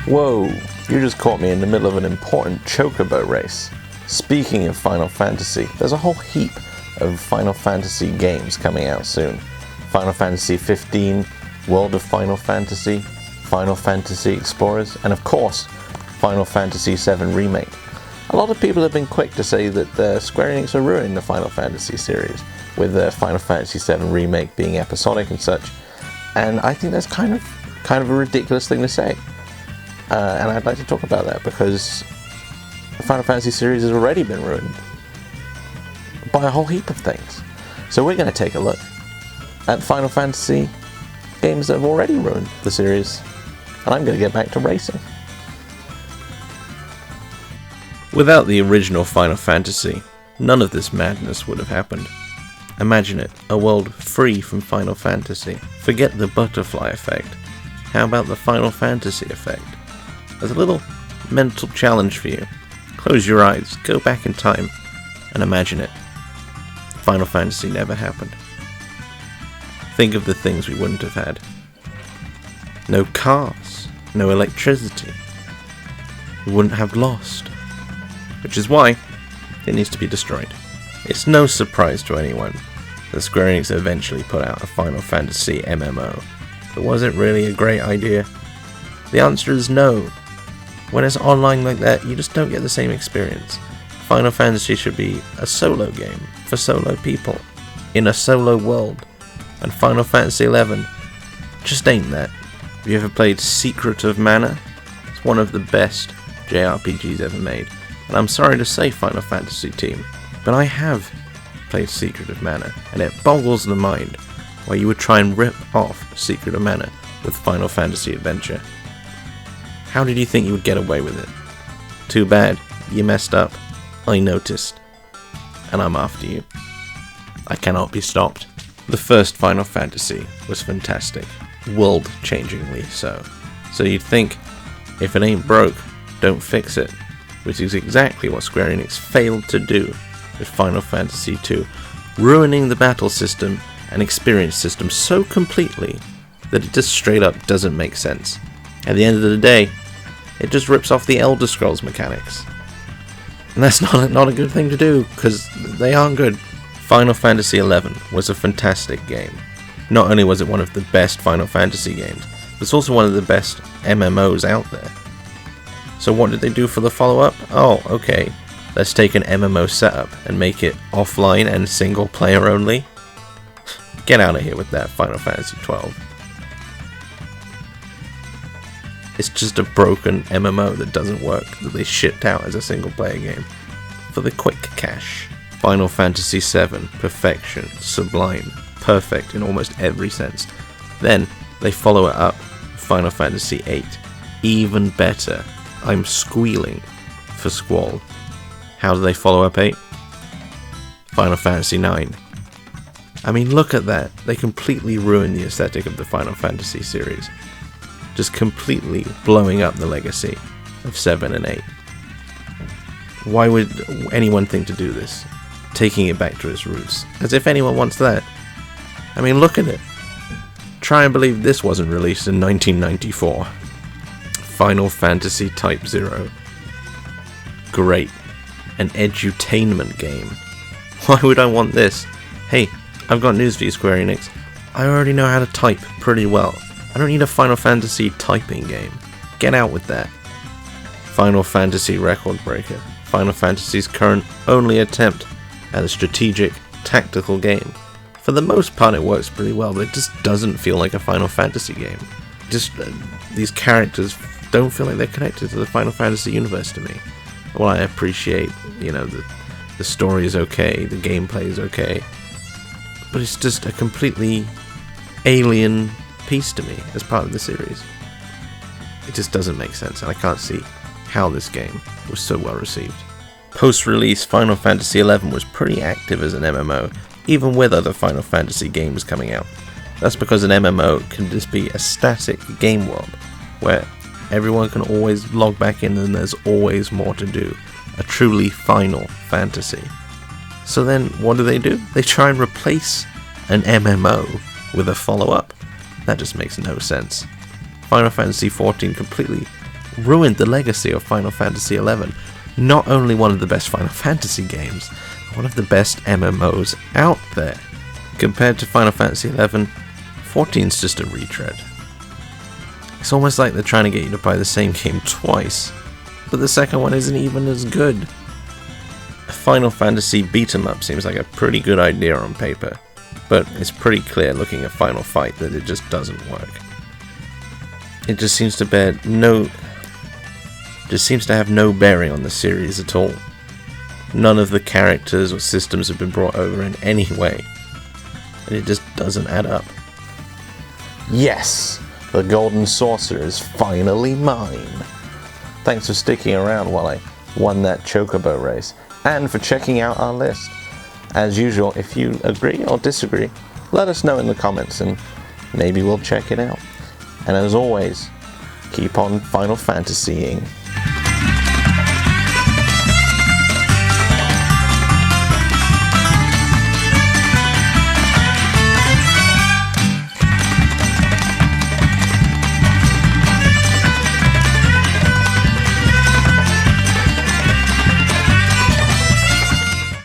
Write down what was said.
Whoa, you just caught me in the middle of an important chocobo race. Speaking of Final Fantasy, there's a whole heap of Final Fantasy games coming out soon. Final Fantasy XV, World of Final Fantasy, Final Fantasy Explorers, and of course, Final Fantasy VII Remake. A lot of people have been quick to say that Square Enix are ruining the Final Fantasy series, with Final Fantasy VII Remake being episodic and such, and I think that's kind of a ridiculous thing to say. And I'd like to talk about that because the Final Fantasy series has already been ruined by a whole heap of things. So we're going to take a look at Final Fantasy games that have already ruined the series, and I'm going to get back to racing. Without the original Final Fantasy, none of this madness would have happened. Imagine it, a world free from Final Fantasy. Forget the butterfly effect. How about the Final Fantasy effect? As a little mental challenge for you, close your eyes, go back in time, and imagine it. Final Fantasy never happened. Think of the things we wouldn't have had. No cars, no electricity. We wouldn't have Lost. Which is why it needs to be destroyed. It's no surprise to anyone that Square Enix eventually put out a Final Fantasy MMO. But was it really a great idea? The answer is no. When it's online like that, you just don't get the same experience. Final Fantasy should be a solo game for solo people in a solo world, and Final Fantasy XI just ain't that. Have you ever played Secret of Mana? It's one of the best JRPGs ever made, and I'm sorry to say, Final Fantasy team, but I have played Secret of Mana, and it boggles the mind why you would try and rip off Secret of Mana with Final Fantasy Adventure. How did you think you would get away with it? Too bad, you messed up. I noticed. And I'm after you. I cannot be stopped. The first Final Fantasy was fantastic. World-changingly so. So you'd think, if it ain't broke, don't fix it. Which is exactly what Square Enix failed to do with Final Fantasy II, ruining the battle system and experience system so completely that it just straight up doesn't make sense. At the end of the day, it just rips off the Elder Scrolls mechanics. And that's not a good thing to do, because they aren't good. Final Fantasy XI was a fantastic game. Not only was it one of the best Final Fantasy games, but it's also one of the best MMOs out there. So what did they do for the follow-up? Oh, okay, let's take an MMO setup and make it offline and single player only. Get out of here with that, Final Fantasy XII. It's just a broken MMO that doesn't work, that they shipped out as a single player game for the quick cash. Final Fantasy VII, perfection, sublime, perfect in almost every sense. Then they follow it up with Final Fantasy VIII, even better. I'm squealing for Squall. How do they follow up 8? Final Fantasy IX. I mean, look at that. They completely ruined the aesthetic of the Final Fantasy series. Just completely blowing up the legacy of 7 and 8. Why would anyone think to do this? Taking it back to its roots. As if anyone wants that. I mean, look at it. Try and believe this wasn't released in 1994. Final Fantasy Type 0. Great. An edutainment game. Why would I want this? Hey, I've got news for you, Square Enix. I already know how to type pretty well. I don't need a Final Fantasy typing game. Get out with that. Final Fantasy Record Breaker. Final Fantasy's current only attempt at a strategic, tactical game. For the most part it works pretty well, but it just doesn't feel like a Final Fantasy game. Just, these characters don't feel like they're connected to the Final Fantasy universe to me. Well, I appreciate, the story is okay, the gameplay is okay, but it's just a completely alien piece to me as part of the series. It just doesn't make sense, and I can't see how this game was so well received. Post-release, Final Fantasy XI was pretty active as an MMO, even with other Final Fantasy games coming out. That's because an MMO can just be a static game world, where everyone can always log back in and there's always more to do. A truly Final Fantasy. So then, what do? They try and replace an MMO with a follow-up. That just makes no sense. Final Fantasy XIV completely ruined the legacy of Final Fantasy XI. Not only one of the best Final Fantasy games, one of the best MMOs out there. Compared to Final Fantasy XI, 14's just a retread. It's almost like they're trying to get you to buy the same game twice, but the second one isn't even as good. A Final Fantasy beat-em-up seems like a pretty good idea on paper, but it's pretty clear looking at Final Fight that it just doesn't work. It just seems to have no bearing on the series at all. None of the characters or systems have been brought over in any way, and it just doesn't add up. Yes! The golden saucer is finally mine! Thanks for sticking around while I won that chocobo race, and for checking out our list. As usual, if you agree or disagree, let us know in the comments and maybe we'll check it out. And as always, keep on Final Fantasying.